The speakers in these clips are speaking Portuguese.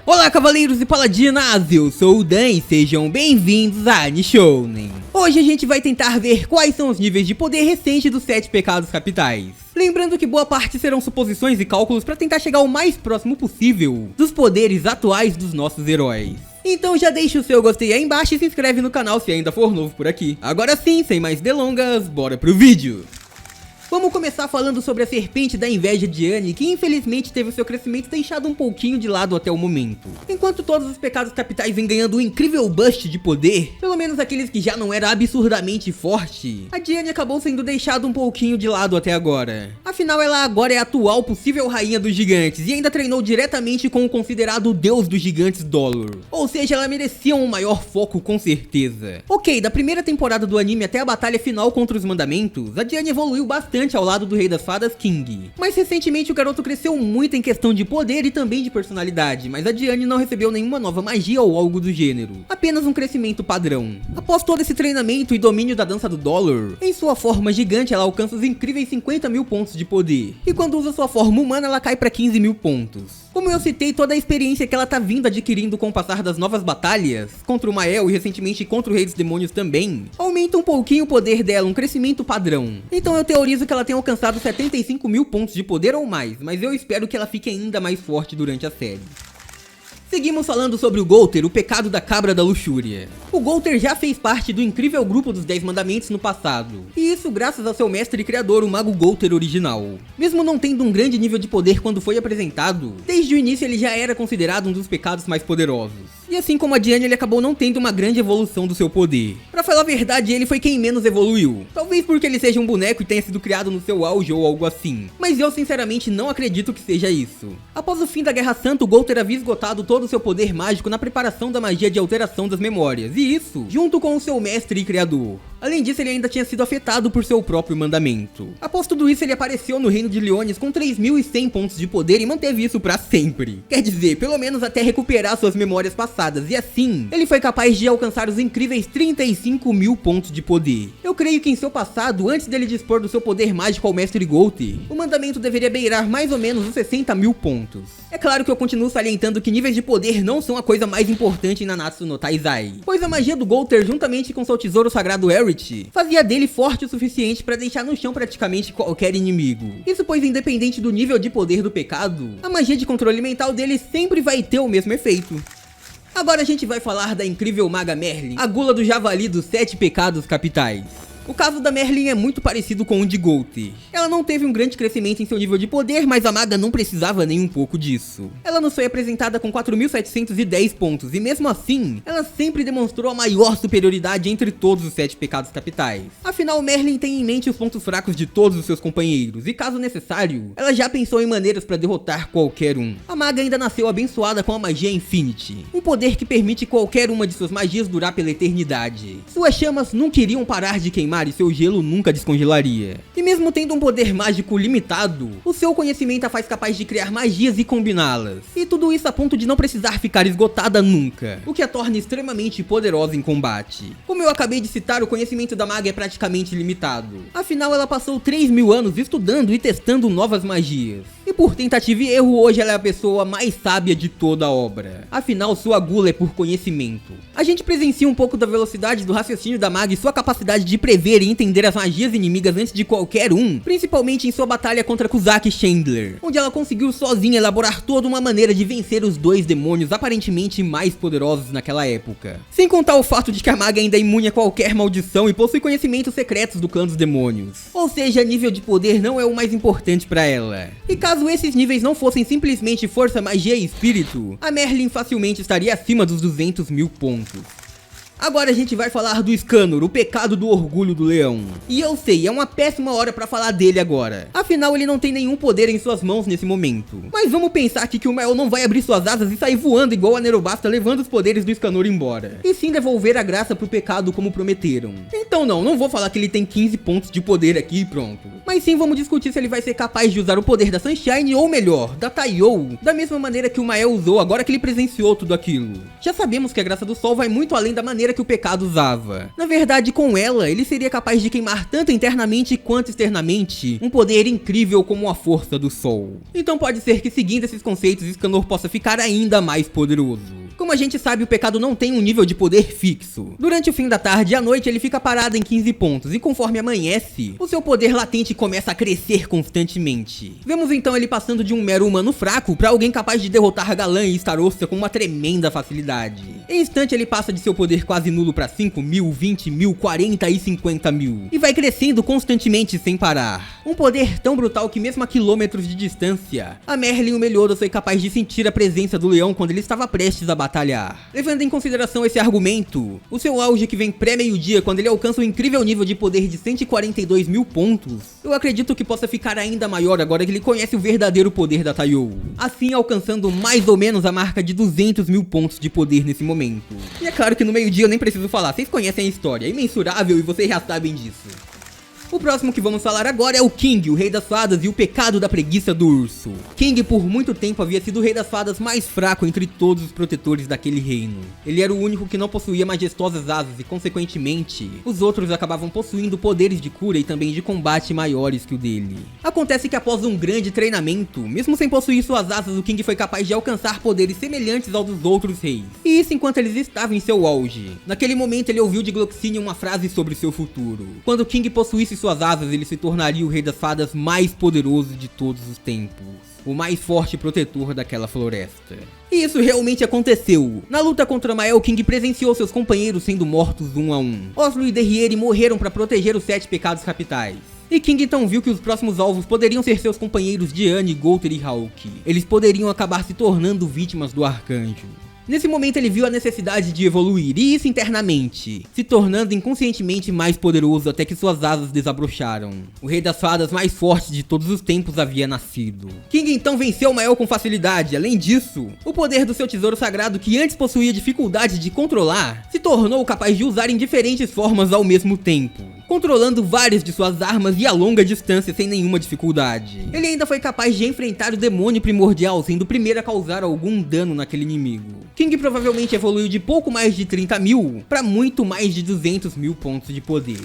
Olá, cavaleiros e paladinas, eu sou o Dan e sejam bem-vindos a Nishounen. Hoje a gente vai tentar ver quais são os níveis de poder recente dos 7 pecados capitais. Lembrando que boa parte serão suposições e cálculos para tentar chegar o mais próximo possível dos poderes atuais dos nossos heróis. Então já deixa o seu gostei aí embaixo e se inscreve no canal se ainda for novo por aqui. Agora sim, sem mais delongas, bora pro vídeo! Vamos começar falando sobre a serpente da inveja de Annie, que infelizmente teve o seu crescimento deixado um pouquinho de lado até o momento. Enquanto todos os pecados capitais vêm ganhando um incrível boost de poder, pelo menos aqueles que já não era absurdamente forte, a Diane acabou sendo deixada um pouquinho de lado até agora. Afinal, ela agora é a atual possível rainha dos gigantes e ainda treinou diretamente com o considerado deus dos gigantes Dolor. Ou seja, ela merecia um maior foco com certeza. Ok, da primeira temporada do anime até a batalha final contra os mandamentos, a Diane evoluiu bastante ao lado do rei das fadas King. Mas recentemente o garoto cresceu muito em questão de poder e também de personalidade, mas a Diane não recebeu nenhuma nova magia ou algo do gênero, apenas um crescimento padrão. Após todo esse treinamento e domínio da dança do Dolor, em sua forma gigante ela alcança os incríveis 50 mil pontos de poder, e quando usa sua forma humana ela cai para 15 mil pontos. Como eu citei, toda a experiência que ela tá vindo adquirindo com o passar das novas batalhas, contra o Mael e recentemente contra o Rei dos Demônios também, aumenta um pouquinho o poder dela, um crescimento padrão. Então eu teorizo que ela tenha alcançado 75 mil pontos de poder ou mais, mas eu espero que ela fique ainda mais forte durante a série. Seguimos falando sobre o Gowther, o pecado da cabra da luxúria. O Gowther já fez parte do incrível grupo dos 10 mandamentos no passado, e isso graças ao seu mestre e criador, o mago Gowther original. Mesmo não tendo um grande nível de poder quando foi apresentado, desde o início ele já era considerado um dos pecados mais poderosos. E assim como a Diane, ele acabou não tendo uma grande evolução do seu poder. Pra falar a verdade, ele foi quem menos evoluiu. Talvez porque ele seja um boneco e tenha sido criado no seu auge ou algo assim. Mas eu sinceramente não acredito que seja isso. Após o fim da Guerra Santa, o Gowther havia esgotado todo o seu poder mágico na preparação da magia de alteração das memórias. E isso, junto com o seu mestre e criador. Além disso, ele ainda tinha sido afetado por seu próprio mandamento. Após tudo isso, ele apareceu no reino de Leones com 3.100 pontos de poder e manteve isso pra sempre. Quer dizer, pelo menos até recuperar suas memórias passadas, e assim, ele foi capaz de alcançar os incríveis 35 mil pontos de poder. Eu creio que em seu passado, antes dele dispor do seu poder mágico ao mestre Gowther, o mandamento deveria beirar mais ou menos os 60 mil pontos. É claro que eu continuo salientando que níveis de poder não são a coisa mais importante em Nanatsu no Taizai, pois a magia do Gowther, juntamente com seu tesouro sagrado Eret, fazia dele forte o suficiente para deixar no chão praticamente qualquer inimigo. Isso pois, independente do nível de poder do pecado, a magia de controle mental dele sempre vai ter o mesmo efeito. Agora a gente vai falar da incrível maga Merlin, a gula do javali dos 7 pecados capitais. O caso da Merlin é muito parecido com o de Gowther. Ela não teve um grande crescimento em seu nível de poder, mas a maga não precisava nem um pouco disso. Ela nos foi apresentada com 4.710 pontos, e mesmo assim, ela sempre demonstrou a maior superioridade entre todos os 7 pecados capitais. Afinal, Merlin tem em mente os pontos fracos de todos os seus companheiros, e caso necessário, ela já pensou em maneiras para derrotar qualquer um. A maga ainda nasceu abençoada com a magia Infinity, um poder que permite qualquer uma de suas magias durar pela eternidade. Suas chamas nunca iriam parar de queimar e seu gelo nunca descongelaria. E mesmo tendo um poder mágico limitado, o seu conhecimento a faz capaz de criar magias e combiná-las. E tudo isso a ponto de não precisar ficar esgotada nunca, o que a torna extremamente poderosa em combate. Como eu acabei de citar, o conhecimento da maga é praticamente ilimitado. Afinal, ela passou 3.000 anos estudando e testando novas magias. E por tentativa e erro, hoje ela é a pessoa mais sábia de toda a obra. Afinal, sua gula é por conhecimento. A gente presencia um pouco da velocidade do raciocínio da maga e sua capacidade de prever e entender as magias inimigas antes de qualquer um, principalmente em sua batalha contra Kuzaki Chandler, onde ela conseguiu sozinha elaborar toda uma maneira de vencer os 2 demônios aparentemente mais poderosos naquela época. Sem contar o fato de que a maga ainda é imune a qualquer maldição e possui conhecimentos secretos do clã dos demônios. Ou seja, nível de poder não é o mais importante pra ela. E caso esses níveis não fossem simplesmente força, magia e espírito, a Merlin facilmente estaria acima dos 200 mil pontos. Agora a gente vai falar do Scanor, o pecado do orgulho do leão. E eu sei, é uma péssima hora pra falar dele agora. Afinal, ele não tem nenhum poder em suas mãos nesse momento. Mas vamos pensar aqui que o Mael não vai abrir suas asas e sair voando igual a Nerobasta levando os poderes do Scanor embora. E sim devolver a graça pro pecado como prometeram. Então não vou falar que ele tem 15 pontos de poder aqui e pronto. mas sim vamos discutir se ele vai ser capaz de usar o poder da Sunshine, ou melhor, da Taiyo, da mesma maneira que o Mael usou agora que ele presenciou tudo aquilo. Já sabemos que a graça do sol vai muito além da maneira que o pecado usava. Na verdade, com ela, ele seria capaz de queimar tanto internamente quanto externamente um poder incrível como a força do sol. Então pode ser que seguindo esses conceitos, Escanor possa ficar ainda mais poderoso. Como a gente sabe, o pecado não tem um nível de poder fixo. Durante o fim da tarde e à noite ele fica parado em 15 pontos e conforme amanhece, o seu poder latente começa a crescer constantemente. Vemos então ele passando de um mero humano fraco para alguém capaz de derrotar Galan e Starosta com uma tremenda facilidade. Em instante ele passa de seu poder quase nulo para 5.000, 20.000, 40 e 50.000 e vai crescendo constantemente sem parar. Um poder tão brutal que mesmo a quilômetros de distância, a Merlin o Meliodas foi capaz de sentir a presença do leão quando ele estava prestes a batalhar. Levando em consideração esse argumento, o seu auge que vem pré-meio-dia quando ele alcança um incrível nível de poder de 142.000 pontos, eu acredito que possa ficar ainda maior agora que ele conhece o verdadeiro poder da Taiyo, assim alcançando mais ou menos a marca de 200.000 pontos de poder nesse momento. E é claro que no meio-dia eu nem preciso falar, vocês conhecem a história, é imensurável e vocês já sabem disso. O próximo que vamos falar agora é o King, o rei das fadas e o pecado da preguiça do urso. King por muito tempo havia sido o rei das fadas mais fraco entre todos os protetores daquele reino. Ele era o único que não possuía majestosas asas e consequentemente, os outros acabavam possuindo poderes de cura e também de combate maiores que o dele. Acontece que após um grande treinamento, mesmo sem possuir suas asas, o King foi capaz de alcançar poderes semelhantes aos dos outros reis. E isso enquanto eles estavam em seu auge. Naquele momento ele ouviu de Gloxine uma frase sobre seu futuro. Quando o King possuísse suas asas, ele se tornaria o rei das fadas mais poderoso de todos os tempos, o mais forte protetor daquela floresta. E isso realmente aconteceu. Na luta contra Mael, King presenciou seus companheiros sendo mortos um a um. Oslo e Derriere morreram para proteger os 7 pecados capitais. E King então viu que os próximos alvos poderiam ser seus companheiros Diane, Golter e Hawk. Eles poderiam acabar se tornando vítimas do arcanjo. Nesse momento ele viu a necessidade de evoluir, e isso internamente, se tornando inconscientemente mais poderoso até que suas asas desabrocharam. O rei das fadas mais forte de todos os tempos havia nascido. King então venceu Mael com facilidade. Além disso, o poder do seu tesouro sagrado, que antes possuía dificuldade de controlar, se tornou capaz de usar em diferentes formas ao mesmo tempo, controlando várias de suas armas e a longa distância sem nenhuma dificuldade. Ele ainda foi capaz de enfrentar o demônio primordial, sendo o primeiro a causar algum dano naquele inimigo. King provavelmente evoluiu de pouco mais de 30.000 para muito mais de 200.000 pontos de poder.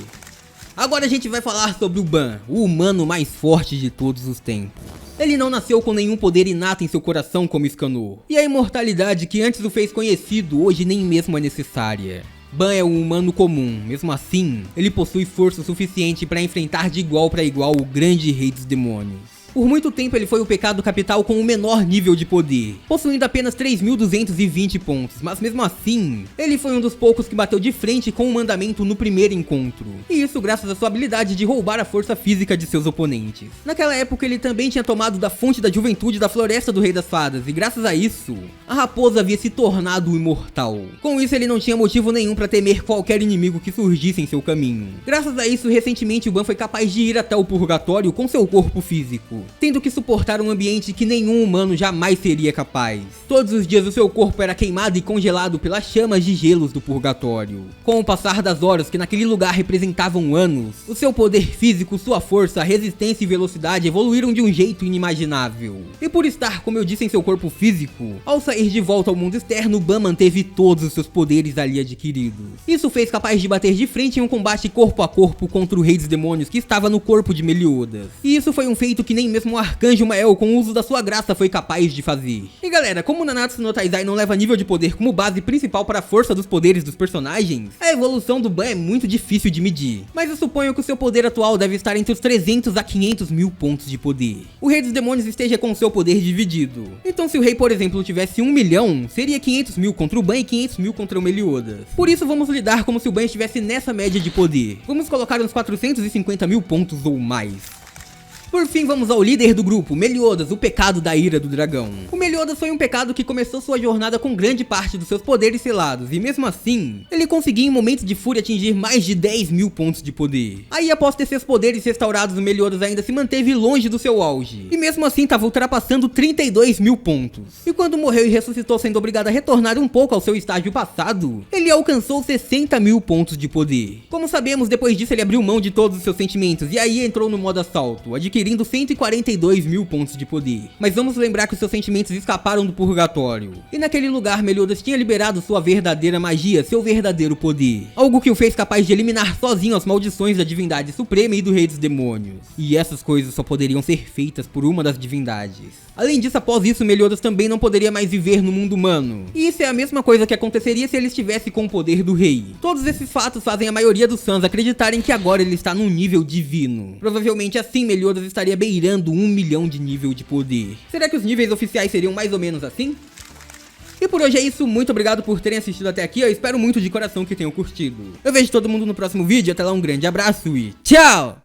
Agora a gente vai falar sobre o Ban, o humano mais forte de todos os tempos. Ele não nasceu com nenhum poder inato em seu coração como Escanor, e a imortalidade que antes o fez conhecido hoje nem mesmo é necessária. Ban é um humano comum, mesmo assim, ele possui força suficiente para enfrentar de igual para igual o grande rei dos demônios. Por muito tempo ele foi o pecado capital com o menor nível de poder, possuindo apenas 3.220 pontos, mas mesmo assim, ele foi um dos poucos que bateu de frente com o mandamento no primeiro encontro, e isso graças à sua habilidade de roubar a força física de seus oponentes. Naquela época ele também tinha tomado da fonte da juventude da floresta do rei das fadas, e graças a isso, a raposa havia se tornado imortal. Com isso ele não tinha motivo nenhum para temer qualquer inimigo que surgisse em seu caminho. Graças a isso, recentemente o Ban foi capaz de ir até o purgatório com seu corpo físico, tendo que suportar um ambiente que nenhum humano jamais seria capaz. Todos os dias o seu corpo era queimado e congelado pelas chamas de gelos do purgatório. Com o passar das horas que naquele lugar representavam anos, o seu poder físico, sua força, resistência e velocidade evoluíram de um jeito inimaginável. E por estar, como eu disse, em seu corpo físico, ao sair de volta ao mundo externo, Ban manteve todos os seus poderes ali adquiridos. Isso fez capaz de bater de frente em um combate corpo a corpo contra o rei dos demônios que estava no corpo de Meliodas. E isso foi um feito que nem mesmo o arcanjo Mael, com o uso da sua graça, foi capaz de fazer. E galera, como Nanatsu no Taizai não leva nível de poder como base principal para a força dos poderes dos personagens, a evolução do Ban é muito difícil de medir. Mas eu suponho que o seu poder atual deve estar entre os 300 a 500.000 pontos de poder. O rei dos demônios esteja com o seu poder dividido. Então se o rei, por exemplo, tivesse 1 milhão, seria 500.000 contra o Ban e 500.000 contra o Meliodas. Por isso vamos lidar como se o Ban estivesse nessa média de poder. Vamos colocar uns 450.000 pontos ou mais. Por fim, vamos ao líder do grupo, Meliodas, o pecado da ira do dragão. O Meliodas foi um pecado que começou sua jornada com grande parte dos seus poderes selados, e mesmo assim, ele conseguia em momentos de fúria atingir mais de 10.000 pontos de poder. Aí, após ter seus poderes restaurados, o Meliodas ainda se manteve longe do seu auge, e mesmo assim estava ultrapassando 32.000 pontos. E quando morreu e ressuscitou sendo obrigado a retornar um pouco ao seu estágio passado, ele alcançou 60.000 pontos de poder. Como sabemos, depois disso ele abriu mão de todos os seus sentimentos, e aí entrou no modo assalto, adquirindo 142.000 pontos de poder. Mas vamos lembrar que os seus sentimentos escaparam do purgatório. E naquele lugar, Meliodas tinha liberado sua verdadeira magia, seu verdadeiro poder. Algo que o fez capaz de eliminar sozinho as maldições da divindade suprema e do rei dos demônios. E essas coisas só poderiam ser feitas por uma das divindades. Além disso, após isso, Meliodas também não poderia mais viver no mundo humano. E isso é a mesma coisa que aconteceria se ele estivesse com o poder do rei. Todos esses fatos fazem a maioria dos fãs acreditarem que agora ele está num nível divino. Provavelmente assim, Meliodas estaria beirando 1 milhão de nível de poder. Será que os níveis oficiais seriam mais ou menos assim? E por hoje é isso, muito obrigado por terem assistido até aqui, eu espero muito de coração que tenham curtido. Eu vejo todo mundo no próximo vídeo, até lá um grande abraço e tchau!